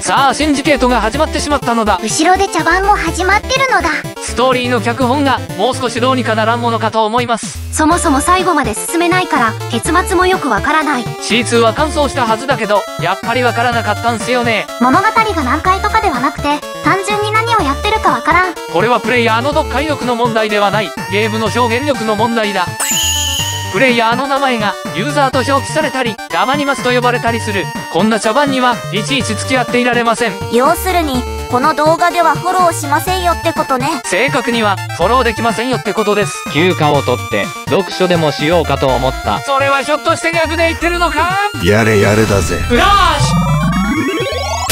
さあシンジケートが始まってしまったのだ。後ろで茶番も始まってるのだ。ストーリーの脚本がもう少しどうにかならんものかと思います。そもそも最後まで進めないから結末もよくわからない。 C2 は完走したはずだけどやっぱりわからなかったんすよね。物語が難解とかではなくて、単純に何をやってるかわからん。これはプレイヤーの読解力の問題ではない、ゲームの表現力の問題だ。プレイヤーの名前がユーザーと表記されたりガバニマスと呼ばれたりする、こんな茶番にはいちいち付き合っていられません。要するにこの動画ではフォローしませんよってことね。正確にはフォローできませんよってことです。休暇を取って読書でもしようかと思った。それはひょっとして逆で言ってるのか。やれやれだぜ。フラッシュ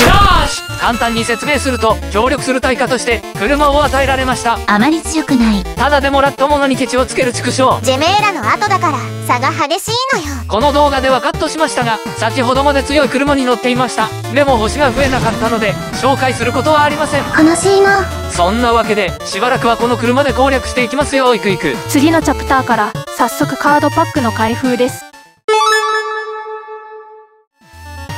フラッシュ。簡単に説明すると、協力する対価として車を与えられました。あまり強くない。ただでもらったものにケチをつける畜生。ジェメーラの後だから差が激しいのよ。この動画ではカットしましたが、先ほどまで強い車に乗っていました。でも星が増えなかったので紹介することはありません。悲しいな。そんなわけでしばらくはこの車で攻略していきますよ。いくいく。次のチャプターから早速カードパックの開封です。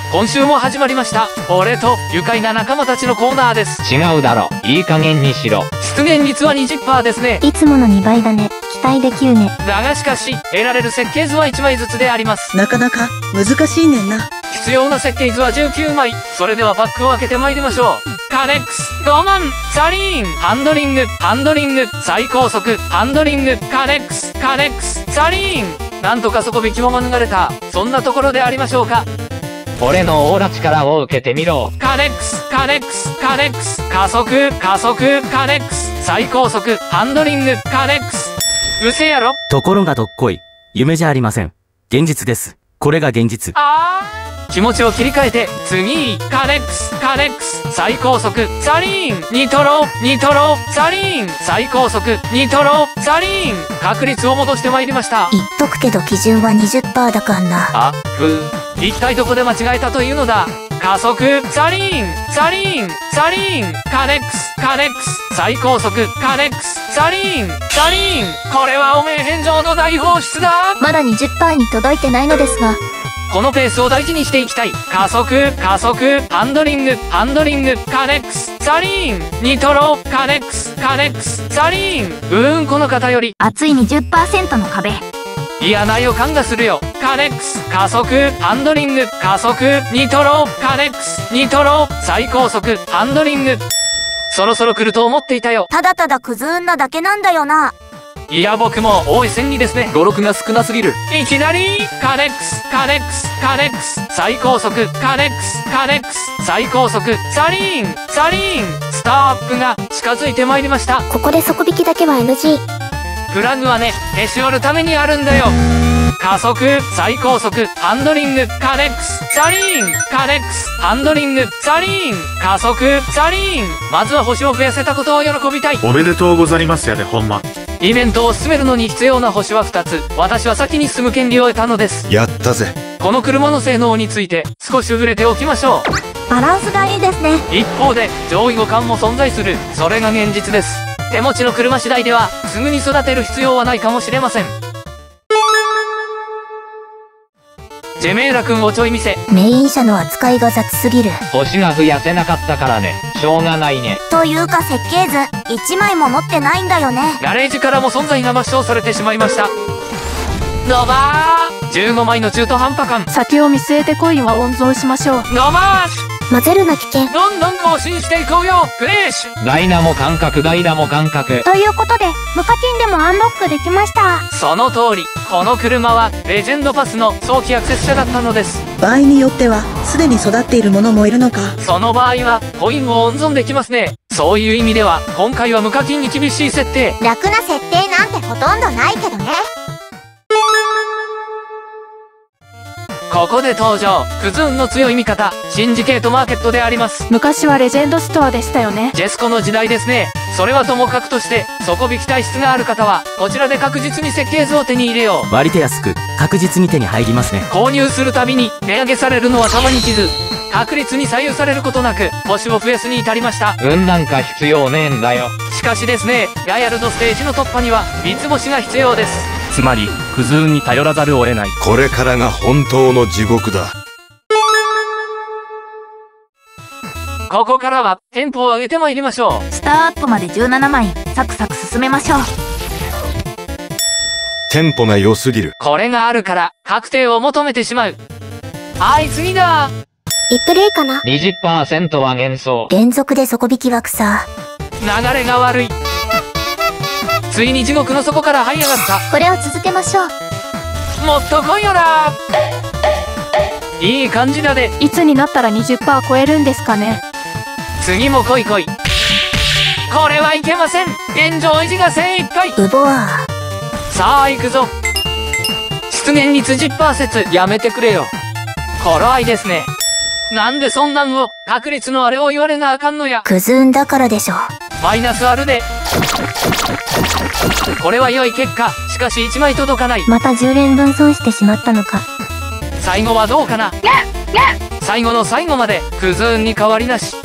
今週も始まりました俺と愉快な仲間たちのコーナーです。違うだろ、いい加減にしろ。出現率は 20% ですね。いつもの2倍だね。期待できるね。だがしかし得られる設計図は1枚ずつであります。なかなか難しいねんな。必要な設計図は19枚。それではパックを開けてまいりましょう。カネックス5万サリーンハンドリング最高速ハンドリングカネックスサリーン。なんとか底引きも免れた、そんなところでありましょうか。俺のオーラ力を受けてみろ。カネックス加速カネックス最高速ハンドリングカネックス。うせやろ。ところがどっこい。夢じゃありません。現実です。これが現実。気持ちを切り替えて次。カネックス最高速サリーンニトロサリーン最高速ニトロサリーン。確率を戻してまいりました。言っとくけど基準は 20% だからな。一体どこで間違えたというのだ。加速サリーンカネックス最高速カネックスサリーン。これは汚名返上の大放出だ。まだ 20% に届いてないのですが、このペースを大事にしていきたい。加速ハンドリングカネックスサリーンニトロカネックスサリーン。この偏り。熱い 20% の壁。嫌な予感がするよ。カネックス加速ハンドリングニトロカネックス最高速ハンドリング。そろそろ来ると思っていたよ。ただただクズ運なだけなんだよな。いや僕も多い線にですね。語録が少なすぎる。いきなりカネックス最高速カネックス最高速サリーンスターアップが近づいてまいりました。ここで底引きだけは NG。フラグはね、へし折るためにあるんだよ。加速最高速ハンドリングカネックスサリーンハンドリングサリーン加速サリーン。まずは星を増やせたことを喜びたい。おめでとうございますやでほんま。イベントを進めるのに必要な星は2つ。私は先に進む権利を得たのです。やったぜ。この車の性能について少し触れておきましょう。バランスがいいですね。一方で上位互換も存在する。それが現実です。手持ちの車次第ではすぐに育てる必要はないかもしれません。ジェメーラ君をちょい見せ。メイン車の扱いが雑すぎる。星が増やせなかったからね。しょうがないね。というか設計図1枚も持ってないんだよね。ガレージからも存在が抹消されてしまいました。ノバー15枚の中途半端感。先を見据えてコインは温存しましょう。ノバー混ぜるな危険。どんどん更新していこうよ。フレッシュダイナモ感覚。ということで無課金でもアンロックできました。その通り、この車はレジェンドパスの早期アクセス車だったのです。場合によってはすでに育っているものもいるのか。その場合はコインを温存できますね。そういう意味では今回は無課金に厳しい設定。楽な設定なんてほとんどないけどね。ここで登場、クズ運の強い味方、シンジケートマーケットであります。昔はレジェンドストアでしたよね。ジェスコの時代ですね。それはともかくとして、底引き体質がある方はこちらで確実に設計図を手に入れよう。割と安く確実に手に入りますね。購入するたびに値上げされるのは玉にきず。確率に左右されることなく星を増やすに至りました。運なんか必要ねえんだよ。しかしですね、ガヤルドステージの突破には三つ星が必要です。つまりクズ運に頼らざるを得ない。これからが本当の地獄だ。ここからはテンポを上げてまいりましょう。スターアップまで17枚、サクサク進めましょう。テンポが良すぎる。これがあるから確定を求めてしまう。はい、次だ。リプレイかな。 20% は幻想。連続で底引きは草。流れが悪い。ついに地獄の底から這い上がった。これを続けましょう。もっと来いよな。いい感じだで。いつになったら 20% 超えるんですかね。次も来い来い。これはいけません。現状維持が精一杯。ウボア。さあ行くぞ。出現率 10% 説やめてくれよ。頃合いですね。なんでそんなんを確率のあれを言われなあかんのや。クズ運だからでしょ。マイナスあるで。これは良い結果。しかし1枚届かない。また10連分損してしまったのか。最後はどうかな。最後の最後までクズ運に変わりなし。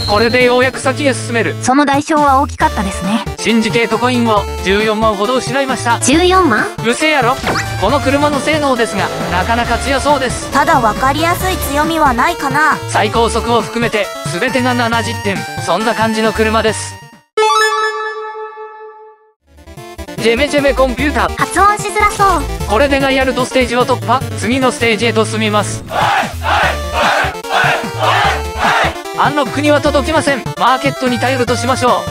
これでようやく先へ進める。その代償は大きかったですね。シンジケートコインを14万ほど失いました。14万？うせやろ。この車の性能ですがなかなか強そうです。ただ分かりやすい強みはないかな。最高速を含めて全てが70点。そんな感じの車です。ジェメジェメコンピュータ。発音しづらそう。これでガイアルトステージを突破。次のステージへと進みます。アンロックには届きません。マーケットに頼るとしましょ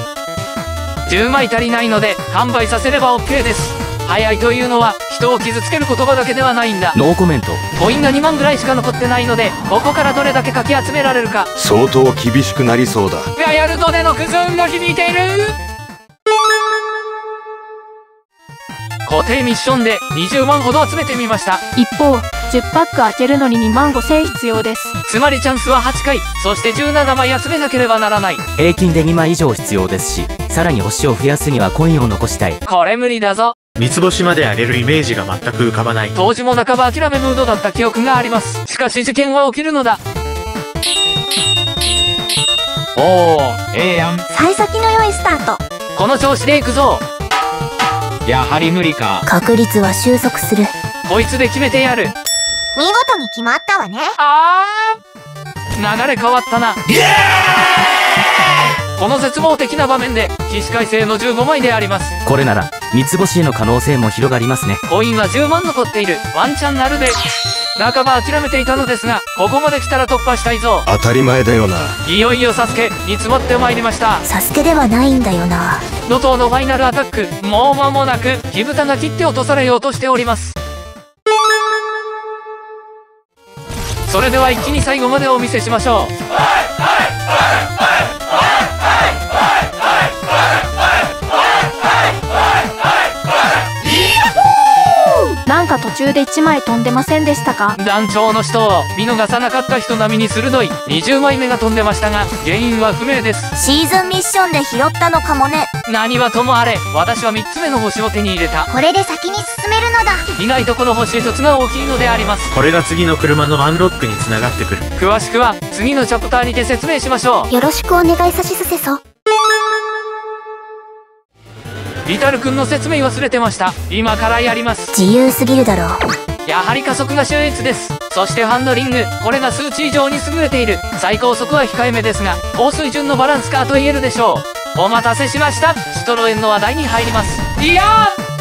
う。10枚足りないので販売させれば OK です。早いというのは人を傷つける言葉だけではないんだ。ノーコメント。コインが2万ぐらいしか残ってないのでここからどれだけかき集められるか。相当厳しくなりそうだ。ガイアルトでのクズ運が響いている。固定ミッションで20万ほど集めてみました。一方、10パック開けるのに2万5000必要です。つまりチャンスは8回、そして17枚集めなければならない。平均で2枚以上必要ですし、さらに星を増やすにはコインを残したい。これ無理だぞ。三つ星まで上げるイメージが全く浮かばない。当時も半ば諦めムードだった記憶があります。しかし事件は起きるのだ。おー、ええやん。幸先の良いスタート。この調子でいくぞ。やはり無理か。確率は収束する。こいつで決めてやる。見事に決まったわね。流れ変わったな。この絶望的な場面で起死回生の15枚であります。これなら三つ星への可能性も広がりますね。コインは10万残っている。ワンチャンなるで。半ば諦めていたのですがここまで来たら突破したいぞ。当たり前だよな。いよいよサスケ煮詰まってまいりました。サスケではないんだよな。怒涛のファイナルアタック。もう間もなく火蓋が切って落とされようとしております。それでは一気に最後までお見せしましょう。なんか途中で1枚飛んでませんでしたか？団長の人を見逃さなかった人並みに鋭い20枚目が飛んでましたが原因は不明です。シーズンミッションで拾ったのかもね。何はともあれ私は3つ目の星を手に入れた。これで先に進めるのだ。意外とこの星1つが大きいのであります。これが次の車のアンロックに繋がってくる。詳しくは次のチャプターにて説明しましょう。よろしくお願いさしすせそ。リタル君の説明忘れてました。今からやります。自由すぎるだろう。やはり加速が秀逸です。そしてハンドリング、これが数値以上に優れている。最高速は控えめですが高水準のバランスカーと言えるでしょう。お待たせしました。シトロエンの話題に入ります。いや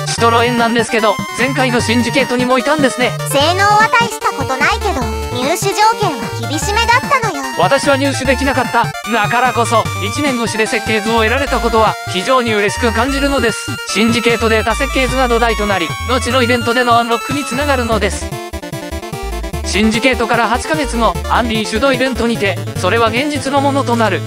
ー、シトロエンなんですけど前回のシンジケートにもいたんですね。性能は大したことないけど入手条件は厳しめだったのよ。私は入手できなかった。だからこそ1年越しで設計図を得られたことは非常に嬉しく感じるのです。シンジケートで得た設計図が土台となり後のイベントでのアンロックにつながるのです。シンジケートから8ヶ月後アンリー主導イベントにてそれは現実のものとなる。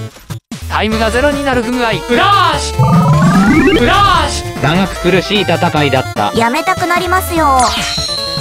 タイムがゼロになる不具合。フラッシュフラッシュ。長く苦しい戦いだった。やめたくなりますよ。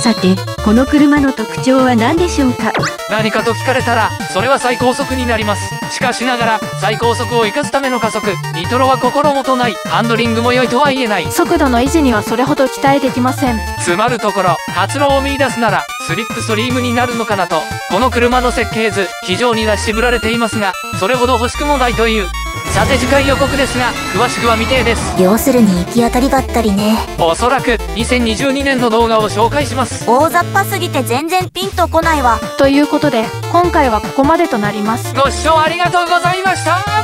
さて、この車の特徴は何でしょうか？何かと聞かれたらそれは最高速になります。しかしながら最高速を生かすための加速ニトロは心もとない。ハンドリングも良いとは言えない。速度の維持にはそれほど期待できません。詰まるところ活路を見出すならスリップストリームになるのかなと。この車の設計図非常に出し渋られていますがそれほど欲しくもないという。さて次回予告ですが、詳しくは未定です。要するに行き当たりばったりね。おそらく2022年の動画を紹介します。大雑把すぎて全然ピンとこないわ。ということで、今回はここまでとなります。ご視聴ありがとうございました。